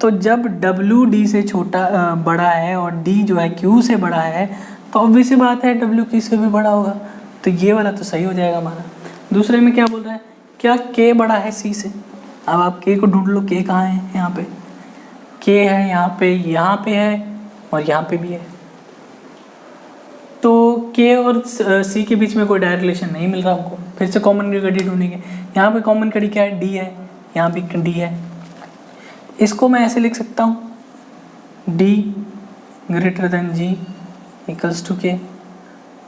तो जब W D से छोटा बड़ा है और D जो है Q से बड़ा है, तो ऑब्वियस सी बात है W Q से भी बड़ा होगा। तो ये वाला तो सही हो जाएगा हमारा। दूसरे में क्या बोल रहा है, क्या K बड़ा है C से? अब आप K को ढूंढ लो, K कहाँ है? यहाँ पे K है, यहाँ पे है, और यहाँ पे भी है। तो K और C के बीच में कोई डायरेक्ट रिलेशन नहीं मिल रहा हमको। फिर से कॉमन कड़ी ढूंढेंगे। यहाँ पे कॉमन कड़ी क्या है? D है, यहाँ भी D है। इसको मैं ऐसे लिख सकता हूँ, D greater than G equals to K,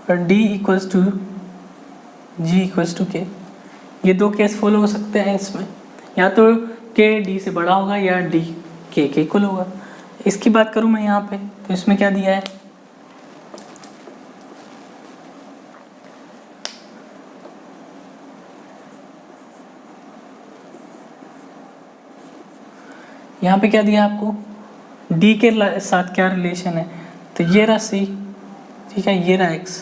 और D equals to G equals to K। ये दो केस फॉलो हो सकते हैं इसमें, या तो K D से बड़ा होगा या D K के इक्वल होगा। इसकी बात करूँ मैं यहाँ पे, तो इसमें क्या दिया है? यहाँ पे क्या दिया आपको, डी के साथ क्या रिलेशन है, तो ये रहा सी, ठीक है, ये रहा एक्स।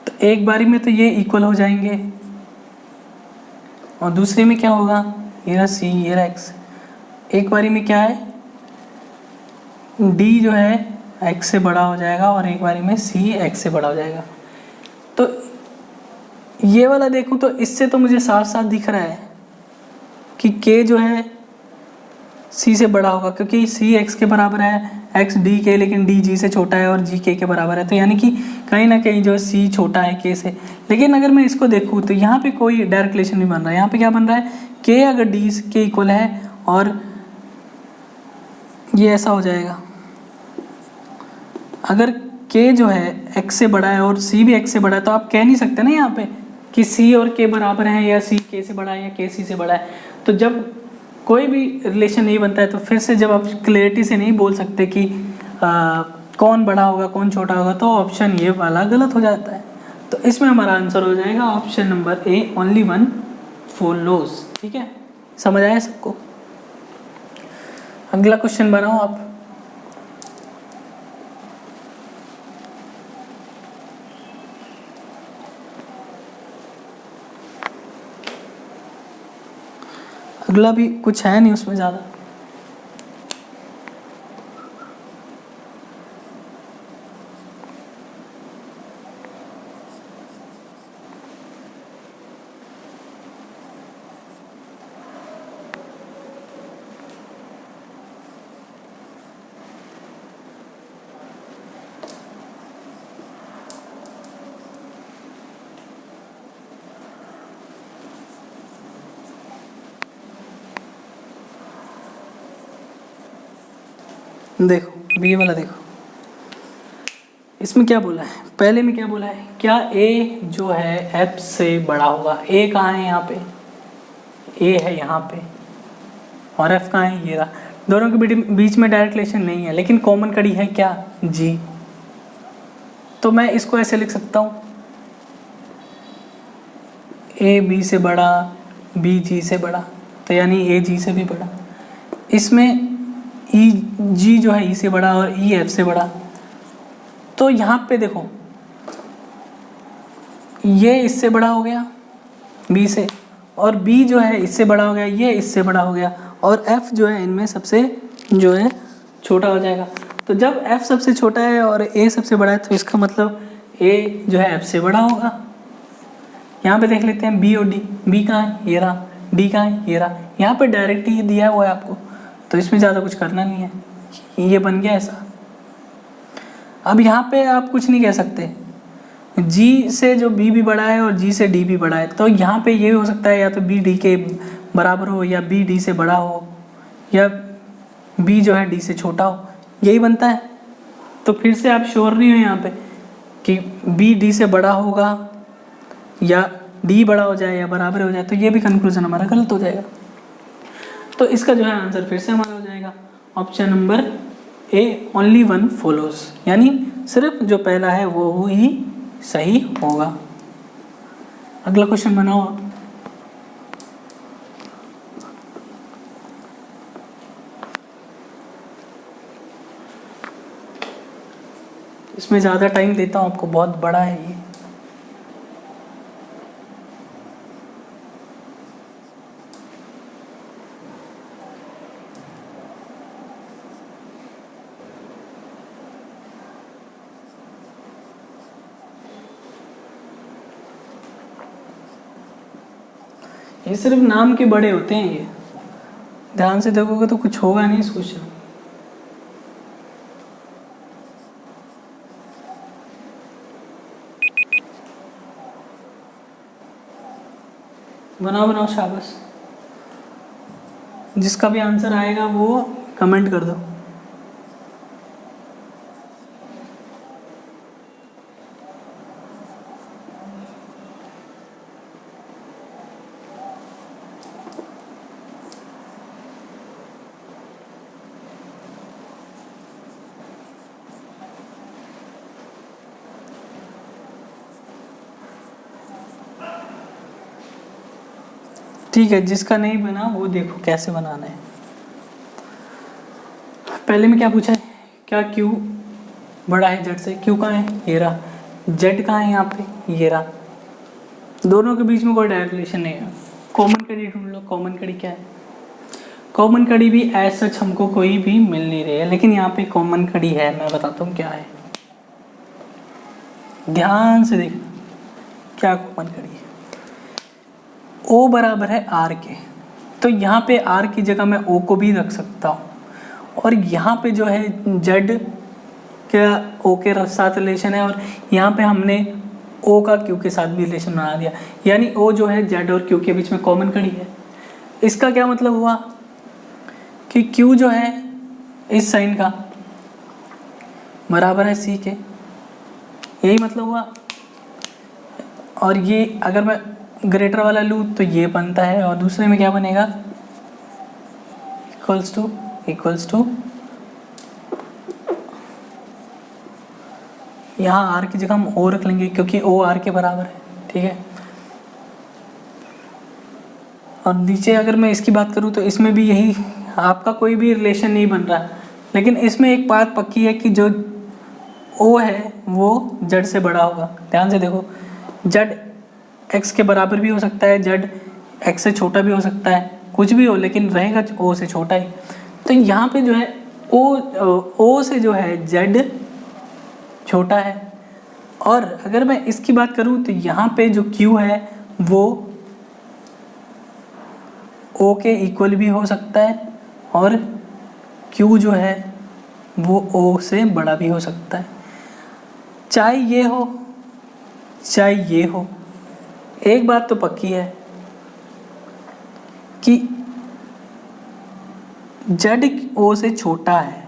तो एक बारी में तो ये इक्वल हो जाएंगे और दूसरे में क्या होगा, ये रहा सी, ये रहा एक्स। एक बारी में क्या है, डी जो है एक्स से बड़ा हो जाएगा और एक बारी में सी एक्स से बड़ा हो जाएगा। तो ये वाला देखूं तो इससे तो मुझे साफ साफ दिख रहा है कि के जो है सी से बड़ा होगा, क्योंकि सी एक्स के बराबर है, एक्स डी के, लेकिन डी जी से छोटा है और जी के बराबर है। तो यानी कि कहीं ना कहीं जो सी छोटा है के से। लेकिन अगर मैं इसको देखूँ तो यहाँ पे कोई डायरेक्ट रिलेशन नहीं बन रहा है। यहाँ पे क्या बन रहा है, के अगर डी के इक्वल है और ये ऐसा हो जाएगा, अगर के जो है एक्स से बड़ा है और सी भी एक्स से बड़ा है, तो आप कह नहीं सकते ना यहाँ पे कि सी और के बराबर हैं या सी के से बड़ा है या के सी से बड़ा है। तो जब कोई भी रिलेशन नहीं बनता है तो फिर से जब आप क्लैरिटी से नहीं बोल सकते कि कौन बड़ा होगा कौन छोटा होगा, तो ऑप्शन ये वाला गलत हो जाता है। तो इसमें हमारा आंसर हो जाएगा option number A, only one follows. ठीक है, समझ आया सबको? अगला क्वेश्चन बनाओ आप। अगला भी कुछ है नहीं उसमें ज़्यादा। देखो बी वाला देखो, इसमें क्या बोला है, पहले में क्या बोला है, क्या ए जो है एफ से बड़ा होगा। ए कहाँ है, यहाँ पे ए है यहाँ पे, और एफ कहाँ है, ये रहा। दोनों के बीच में डायरेक्ट रिलेशन नहीं है, लेकिन कॉमन कड़ी है क्या, जी। तो मैं इसको ऐसे लिख सकता हूँ, ए बी से बड़ा, बी जी से बड़ा, तो यानी ए जी से भी बड़ा। इसमें ई जी जो है ई से बड़ा और ई एफ से बड़ा। तो यहाँ पे देखो, ये इससे बड़ा हो गया बी से, और बी जो है इससे बड़ा हो गया, ये इससे बड़ा हो गया, और एफ जो है इनमें सबसे जो है छोटा हो जाएगा। तो जब एफ सबसे छोटा है और ए सबसे बड़ा है, तो इसका मतलब ए जो है एफ से बड़ा होगा। यहाँ पे देख लेते हैं बी और डी, बी कहाँ है, ये रहा, डी कहाँ है, ये रहा। यहाँ पे डायरेक्ट ही दिया हुआ है आपको, तो इसमें ज़्यादा कुछ करना नहीं है, ये बन गया ऐसा। अब यहाँ पे आप कुछ नहीं कह सकते, जी से जो बी भी बड़ा है और जी से डी भी बड़ा है, तो यहाँ पे ये हो सकता है या तो बी डी के बराबर हो, या बी डी से बड़ा हो, या बी जो है डी से छोटा हो, यही बनता है। तो फिर से आप श्योर नहीं हो यहाँ पे कि बी डी से बड़ा होगा या डी बड़ा हो जाए या बराबर हो जाए, तो ये भी कंक्लूजन हमारा गलत हो जाएगा। तो इसका जो है आंसर फिर से हमारा हो जाएगा option number A, only one follows, यानी सिर्फ जो पहला है वो ही सही होगा। अगला क्वेश्चन बनाओ आप। इसमें ज़्यादा टाइम देता हूँ आपको, बहुत बड़ा है ये। ये सिर्फ नाम के बड़े होते हैं, ये ध्यान से देखोगे तो कुछ होगा नहीं इस क्वेश्चन। बनाओ बनाओ, शाबाश। जिसका भी आंसर आएगा वो कमेंट कर दो। ठीक है, जिसका नहीं बना वो देखो कैसे बनाना है। पहले में क्या पूछा है, क्या क्यू बड़ा है जेड से? क्यू कहाँ है? ये रहा। जेड कहाँ है? यहाँ पे ये रहा। दोनों के बीच में कोई डायरेक्ट रिलेशन नहीं है। कॉमन कड़ी ढूंढ लो। कॉमन कड़ी क्या है? कॉमन कड़ी भी एज सच हमको कोई भी मिल नहीं रही है, लेकिन यहाँ पे कॉमन कड़ी है। मैं बताता हूँ क्या है, ध्यान से देख। क्या कॉमन कड़ी है? ओ बराबर है आर के, तो यहाँ पे आर की जगह मैं ओ को भी रख सकता हूँ, और यहाँ पे जो है जेड क्या ओ के साथ रिलेशन है, और यहाँ पे हमने ओ का क्यू के साथ भी रिलेशन बना दिया, यानी ओ जो है जेड और क्यू के बीच में कॉमन कड़ी है। इसका क्या मतलब हुआ कि क्यू जो है इस साइन का बराबर है सी के, यही मतलब हुआ। और ये अगर मैं ग्रेटर वाला लूँ तो ये बनता है, और दूसरे में क्या बनेगा? इक्वल्स टू यहाँ आर की जगह हम ओ रख लेंगे, क्योंकि ओ आर के बराबर है, ठीक है। और नीचे अगर मैं इसकी बात करूँ तो इसमें भी यही, आपका कोई भी रिलेशन नहीं बन रहा, लेकिन इसमें एक बात पक्की है कि जो ओ है वो जेड से बड़ा होगा। ध्यान से देखो, जेड एक्स के बराबर भी हो सकता है, जेड एक्स से छोटा भी हो सकता है, कुछ भी हो, लेकिन रहेगा ओ से छोटा ही। तो यहाँ पे जो है ओ से जो है जेड छोटा है। और अगर मैं इसकी बात करूँ तो यहाँ पे जो क्यू है वो ओ के इक्वल भी हो सकता है, और क्यू जो है वो ओ से बड़ा भी हो सकता है। चाहे ये हो चाहे ये हो, एक बात तो पक्की है कि जेड ओ से छोटा है।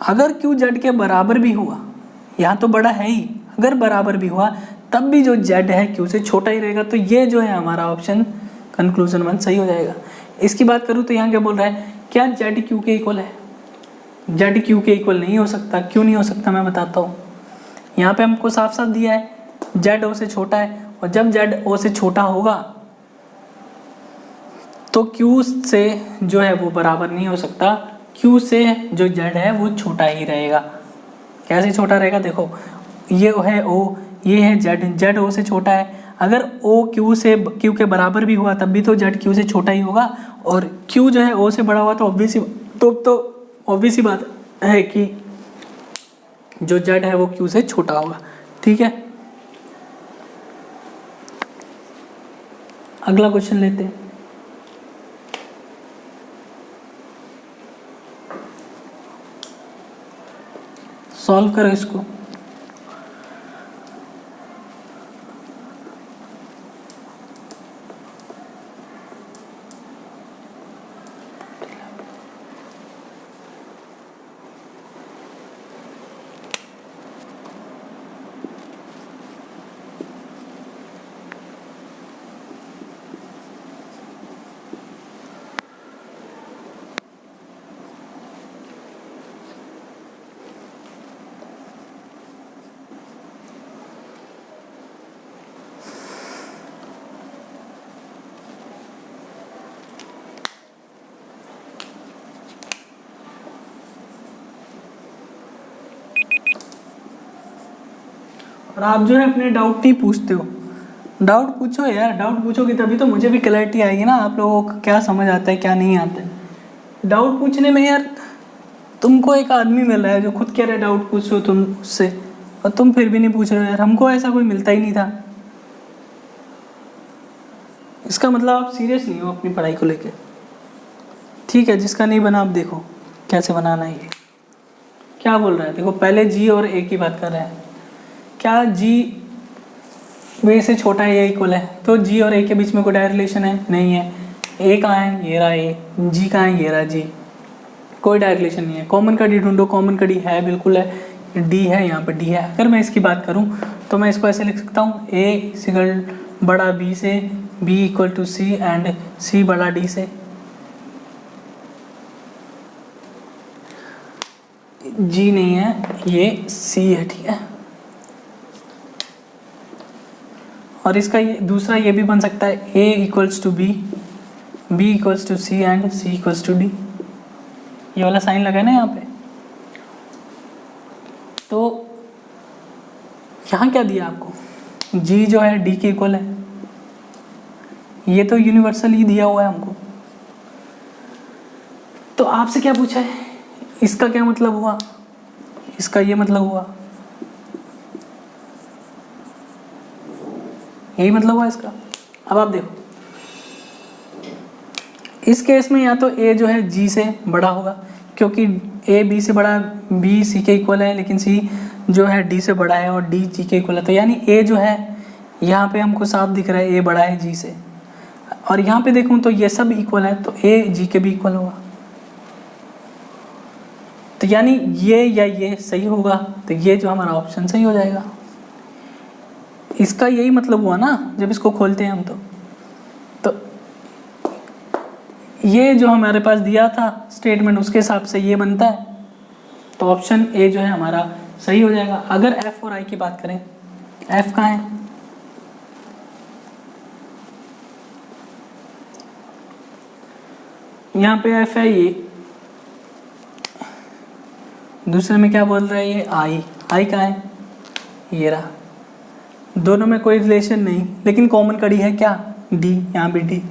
अगर क्यू जेड के बराबर भी हुआ, यहाँ तो बड़ा है ही, अगर बराबर भी हुआ तब भी जो जेड है क्यू से छोटा ही रहेगा। तो ये जो है हमारा ऑप्शन कंक्लूजन 1 सही हो जाएगा। इसकी बात करूँ तो यहाँ क्या बोल रहा है, क्या जेड क्यू के इक्वल है? जेड क्यू के इक्वल नहीं हो सकता। क्यों नहीं हो सकता मैं बताता हूँ। यहाँ पे हमको साफ साफ दिया है जेड ओ से छोटा है, और जब जेड ओ से छोटा होगा तो क्यू से जो है वो बराबर नहीं हो सकता। क्यू से जो जेड है वो छोटा ही रहेगा। कैसे छोटा रहेगा? देखो, ये है ओ, ये है जेड, जेड ओ से छोटा है। अगर ओ क्यू के बराबर भी हुआ तब भी तो जेड क्यू से छोटा ही होगा, और क्यू जो है ओ से बड़ा हुआ तो ऑब्वियस ही बात है कि जो जेड है वो क्यू से छोटा होगा, ठीक है। अगला क्वेश्चन लेते हैं। सॉल्व करो इसको। और आप जो है अपने डाउट नहीं पूछते हो। डाउट पूछो यार, डाउट पूछोगे तभी तो मुझे भी क्लैरिटी आएगी ना, आप लोगों को क्या समझ आता है क्या नहीं आता है। डाउट पूछने में यार, तुमको एक आदमी मिल रहा है जो खुद कह रहा है डाउट पूछो तुम उससे, और तुम फिर भी नहीं पूछ रहे हो यार। हमको ऐसा कोई मिलता ही नहीं था। इसका मतलब आप सीरियस नहीं हो अपनी पढ़ाई को लेकर। ठीक है, जिसका नहीं बना आप देखो कैसे बनाना है। ये क्या बोल रहा है? देखो, पहले जी और ए की बात कर रहे हैं। क्या जी वे से छोटा है या इक्वल है? तो जी और ए के बीच में कोई डायरेक्ट रिलेशन है? नहीं है। ए कहाँ है? ये रहा ए। जी कहाँ है? ये रहा जी। कोई डायरेक्ट रिलेशन नहीं है। कॉमन कड़ी ढूंढो। कॉमन कड़ी है, बिल्कुल है, डी है, यहाँ पर डी है। अगर मैं इसकी बात करूँ तो मैं इसको ऐसे लिख सकता हूँ, ए इक्वल बड़ा बी से, B equal to C and C बड़ा डी से। जी नहीं है, ये सी है, ठीक है। और इसका ये दूसरा ये भी बन सकता है, A equals to B, B equals to C and C equals to D. ये वाला साइन लगा है ना यहाँ पे। यहाँ क्या दिया आपको, जी जो है डी के इक्वल है, ये तो यूनिवर्सल ही दिया हुआ है हमको। तो आपसे क्या पूछा है, इसका क्या मतलब हुआ, इसका ये मतलब हुआ, यही मतलब हुआ इसका। अब आप देखो इस केस में या तो ए जो है जी से बड़ा होगा, क्योंकि ए बी से बड़ा, बी सी के इक्वल है, लेकिन सी जो है डी से बड़ा है और डी जी के इक्वल है। तो यानी ए जो है यहाँ पे हमको साफ दिख रहा है ए बड़ा है जी से, और यहाँ पे देखूँ तो ये सब इक्वल है, तो ए जी के भी इक्वल होगा। तो यानी ये या ये सही होगा, तो ये जो हमारा ऑप्शन सही हो जाएगा। इसका यही मतलब हुआ ना जब इसको खोलते हैं हम। तो ये जो हमारे पास दिया था स्टेटमेंट, उसके हिसाब से ये बनता है, तो ऑप्शन ए जो है हमारा सही हो जाएगा। अगर एफ और आई की बात करें, एफ कहाँ है, यहाँ पे एफ है, ये दूसरे में क्या बोल रहा है ये आई कहाँ है, ये रहा। दोनों में कोई रिलेशन नहीं, लेकिन कॉमन कड़ी है क्या, डी, यहाँ भी डी।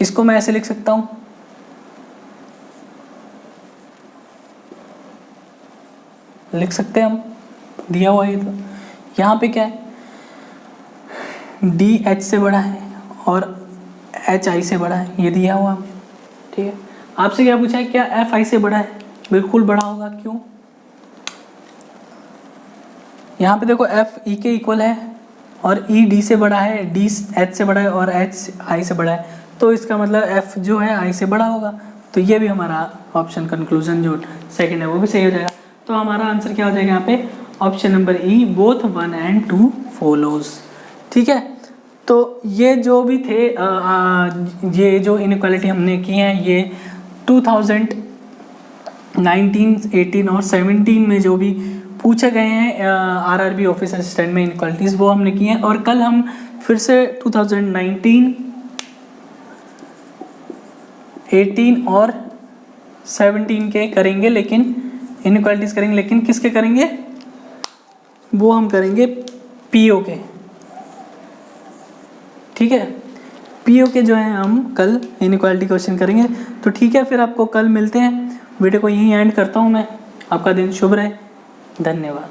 इसको मैं ऐसे लिख सकता हूँ, लिख सकते हैं हम, दिया हुआ है तो यहाँ पे क्या है, डी एच से बड़ा है और एच आई से बड़ा है, ये दिया हुआ है। ठीक है, आपसे क्या पूछा है, क्या एफ आई से बड़ा है, बिल्कुल बड़ा होगा। क्यों, यहाँ पे देखो एफ ई के इक्वल है और ई डी से बड़ा है, डी एच से बड़ा है और एच आई से बड़ा है, तो इसका मतलब एफ जो है आई से बड़ा होगा। तो ये भी हमारा ऑप्शन कंक्लूजन जो सेकंड है वो भी सही हो जाएगा। तो हमारा आंसर क्या हो जाएगा यहाँ पे, option number E, both 1 and 2 follows. ठीक है, तो ये जो भी थे ये जो इनइक्वालिटी हमने की हैं, ये 2019, 18 और 17 में जो भी पूछे गए हैं आरआरबी ऑफिस असिस्टेंट में इनइक्वालिटीज़, वो हमने की हैं। और कल हम फिर से 2019, 18 और 17 के करेंगे, लेकिन इनइक्वालिटीज़ करेंगे, लेकिन किसके करेंगे, वो हम करेंगे पीओ के। ठीक है, पीओ के जो है हम कल इनइक्वालिटी क्वेश्चन करेंगे। तो ठीक है, फिर आपको कल मिलते हैं। वीडियो को यहीं एंड करता हूँ मैं। आपका दिन शुभ रहे, धन्यवाद।